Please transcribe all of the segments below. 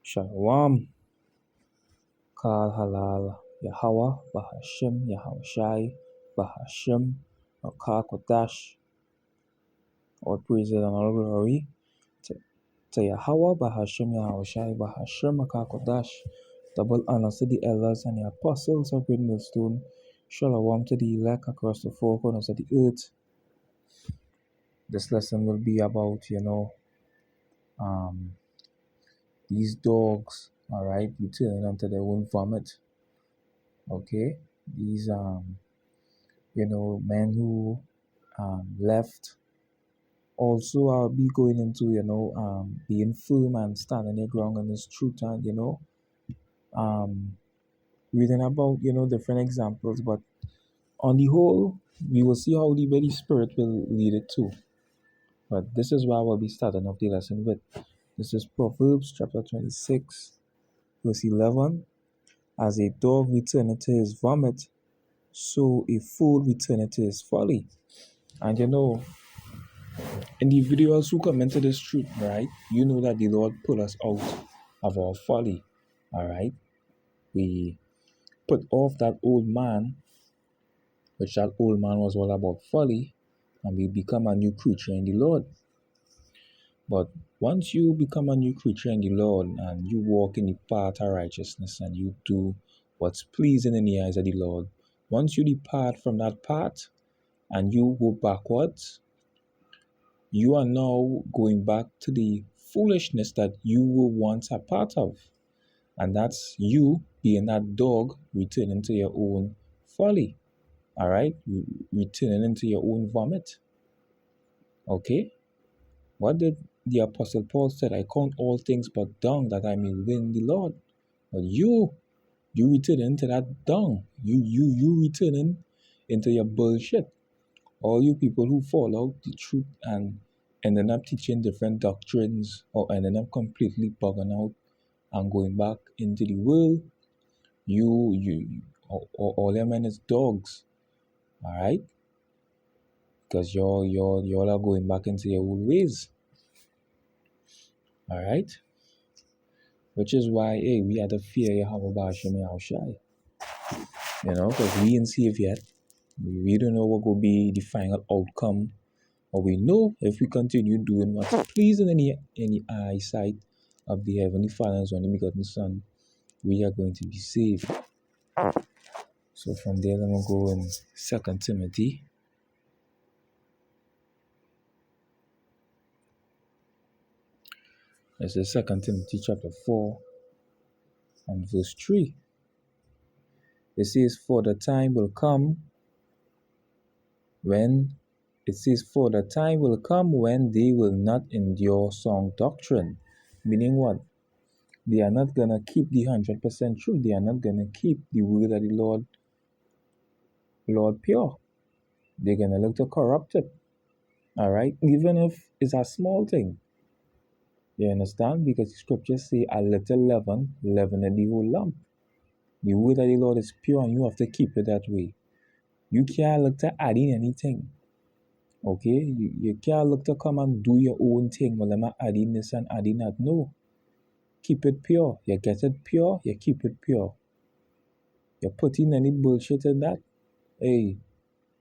Shalom, Kal Halal, Yahweh, Bahashem, Yahushai, Bahashem, Akal Kodash, all praises and all glory to Yahweh, Bahashem, Yahushai, Bahashem, Akal Kodash, double honors to the elders and the apostles of Great Millstone, Shalom to the elect across the four corners of the earth. This lesson will be about, these dogs, alright, returning unto their own vomit. Okay, these men who left. Also, I'll be going into being firm and standing their ground on this truth, and reading about different examples. But on the whole, we will see how the very Spirit will lead it to. But this is why we'll be starting off the lesson with. This is Proverbs chapter 26, verse 11. As a dog returneth to his vomit, so a fool returneth to his folly. And individuals who come into this truth, right, you know that the Lord pull us out of our folly, all right? We put off that old man, which that old man was all about folly, and we become a new creature in the Lord. But once you become a new creature in the Lord and you walk in the path of righteousness and you do what's pleasing in the eyes of the Lord, once you depart from that path and you go backwards, you are now going back to the foolishness that you were once a part of. And that's you being that dog returning to your own folly. All right? Returning into your own vomit. Okay? What did the Apostle Paul said? I count all things but dung that I may win the Lord. But you returning into that dung. You returning into your bullshit. All you people who follow the truth and ending up teaching different doctrines or ending up completely bugging out and going back into the world, all your men is dogs, all right? Because y'all are going back into your old ways, all right? Which is why, we had to fear Yahweh Ba'ashem Yahushai, because we ain't saved yet. We don't know what will be the final outcome. But we know if we continue doing what's pleasing in the eyesight of the Heavenly Father and His only begotten Son, we are going to be saved. So from there, I'm going to go in 2 Timothy. This is 2 Timothy chapter 4 and verse 3. It says, For the time will come when they will not endure sound doctrine. Meaning what? They are not going to keep the 100% truth. They are not going to keep the word of the Lord pure. They're going to look to corrupt it. All right? Even if it's a small thing. You understand? Because the scriptures say a little leaven in the whole lump. The word of the Lord is pure and you have to keep it that way. You can't look to add in anything. Okay? You can't look to come and do your own thing. Well, I'm adding this and adding that. No. Keep it pure. You get it pure, you keep it pure. You put in any bullshit in that,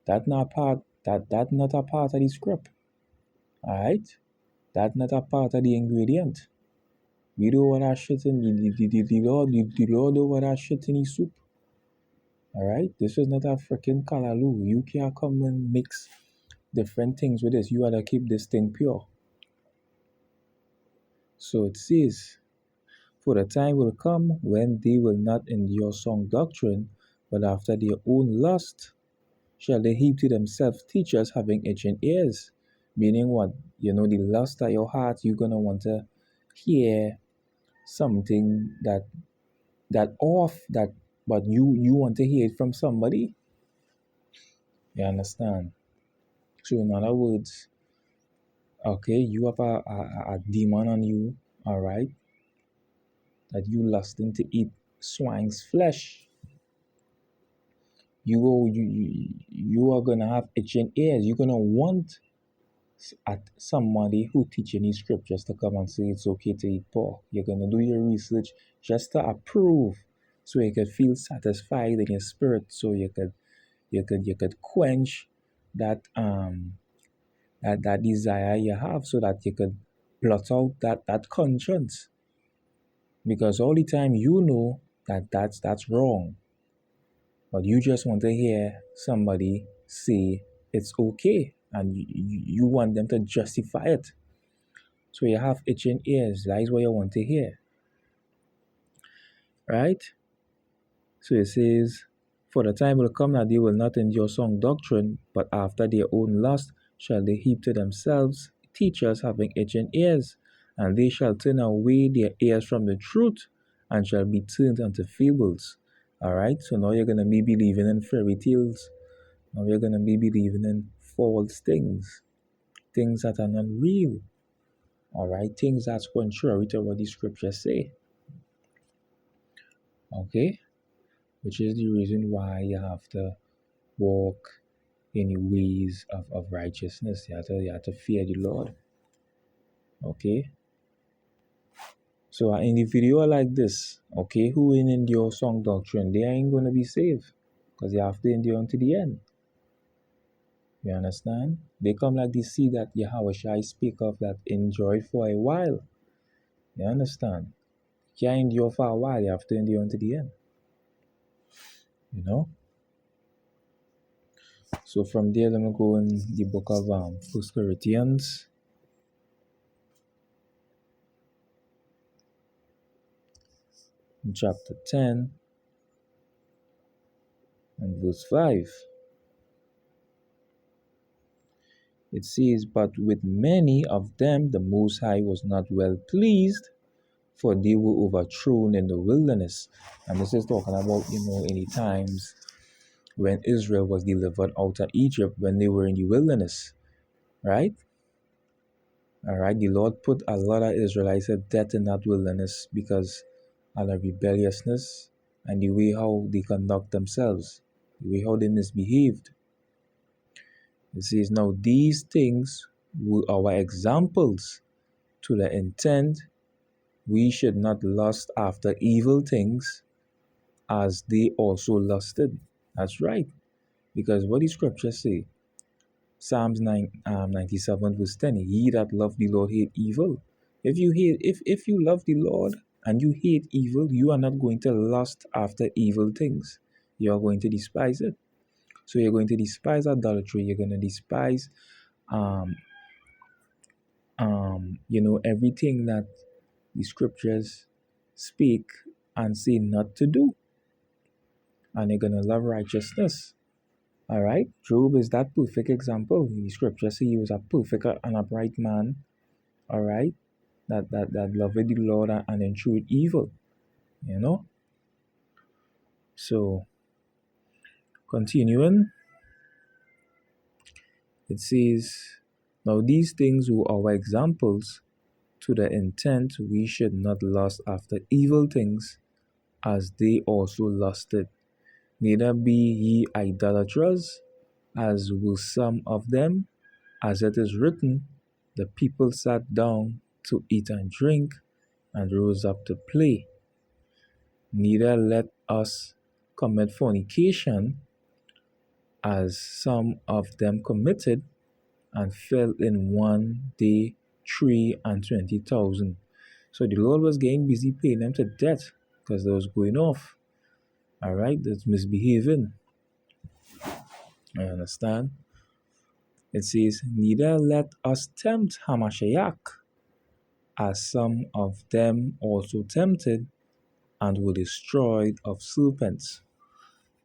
that not a part of the script. Alright? That's not a part of the ingredient. We don't want that shit in the Lord don't want that shit in the soup. Alright? This is not a freaking kalaloo. You can't come and mix different things with this. You gotta keep this thing pure. So it says, For the time will come when they will not endure sound doctrine, but after their own lust shall they heap to themselves teachers having itching ears. Meaning what? The lust of your heart, you're going to want to hear something but you want to hear it from somebody. You understand? So in other words, okay, you have a demon on you, all right, that you lusting to eat swine's flesh. You are gonna have itching ears. You're gonna want at somebody who teaching these scriptures to come and say it's okay to eat pork. You're gonna do your research just to approve, so you could feel satisfied in your spirit, so you could quench that that desire you have, so that you could blot out that conscience, because all the time you know that that's wrong, but you just want to hear somebody say it's okay, and you want them to justify it. So you have itching ears. That is what you want to hear, right? So it says, "For the time will come that they will not endure sound doctrine, but after their own lust shall they heap to themselves teachers having itching ears, and they shall turn away their ears from the truth, and shall be turned unto fables." All right. So now you're gonna be believing in fairy tales. Now you're gonna be believing in false things, things that are not real. All right, things that's contrary to what the scriptures say. Okay, which is the reason why you have to walk in the ways of righteousness. You have to fear the Lord. Okay. So in the video like this, okay, who in endure song doctrine, they ain't gonna be saved, because you have to endure unto the end. You understand? They come like the seed that Yahweh speak of, that enjoyed for a while. You understand? You can't endure for a while, you have to endure unto the end. You know? So from there, let me go in the book of 1 Corinthians, chapter 10 and verse 5. It says, "But with many of them the Most High was not well pleased, for they were overthrown in the wilderness." And this is talking about, in the times when Israel was delivered out of Egypt, when they were in the wilderness, right? All right, the Lord put a lot of Israelites to death in that wilderness because of the rebelliousness and the way how they conduct themselves, the way how they misbehaved. It says, "Now these things were our examples, to the intent we should not lust after evil things as they also lusted." That's right. Because what the scriptures say, Psalms 97 verse 10, "Ye that love the Lord hate evil." If you love the Lord and you hate evil, you are not going to lust after evil things. You are going to despise it. So you're going to despise adultery. You're going to despise um everything that the scriptures speak and say not to do. And you're gonna love righteousness. All right, Job is that perfect example. The scripture say he was a perfect and upright man. All right, that loved the Lord and eschewed evil. You know. So continuing, it says, "Now these things were our examples, to the intent we should not lust after evil things, as they also lusted. Neither be ye idolaters, as were some of them, as it is written, the people sat down to eat and drink, and rose up to play. Neither let us commit fornication, as some of them committed, and fell in one day 320,000. So the Lord was getting busy paying them to death because they was going off. All right, that's misbehaving. I understand. It says, "Neither let us tempt Hamashiach, as some of them also tempted, and were destroyed of serpents."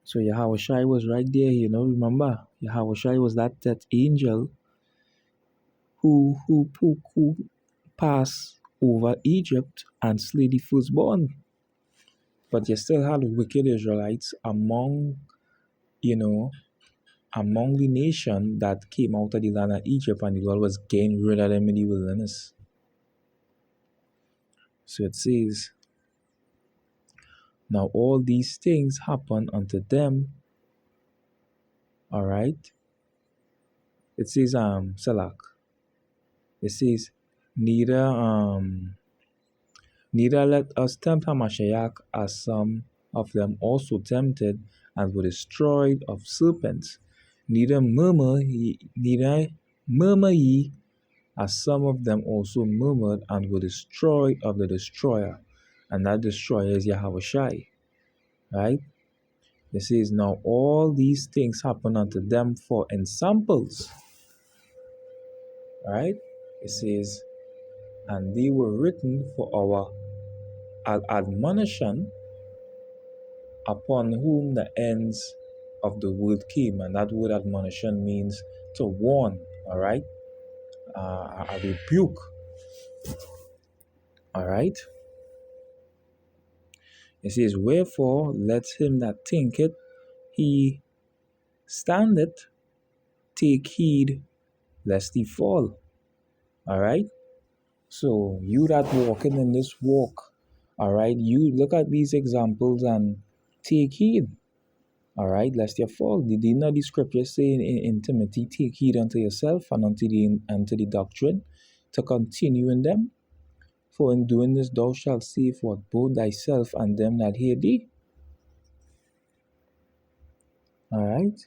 So Yahushua was right there, remember, Yahushua was that angel who passed over Egypt and slay the firstborn. But you still had wicked Israelites you know, among the nation that came out of the land of Egypt, and the Lord was getting rid of them in the wilderness. So it says, "Now all these things happen unto them." All right. It says, Salak. It says, neither let us tempt Hamashiach as some of them also tempted and were destroyed of serpents. Neither murmur ye as some of them also murmured and were destroyed of the destroyer. And that destroyer is Yahushai. Right? It says, now all these things happen unto them for ensamples. Right? It says, and they were written for our admonition, upon whom the ends of the world came. And that word admonition means to warn, all right? A rebuke, all right? It says, wherefore let him that thinketh he standeth take heed lest he fall, all right? So you that walking in this walk, all right, you look at these examples and take heed. All right, lest you fall. Did you know the scripture say in Timothy, take heed unto yourself and unto the doctrine, to continue in them? For in doing this thou shalt save what? Both thyself and them that hear thee. All right.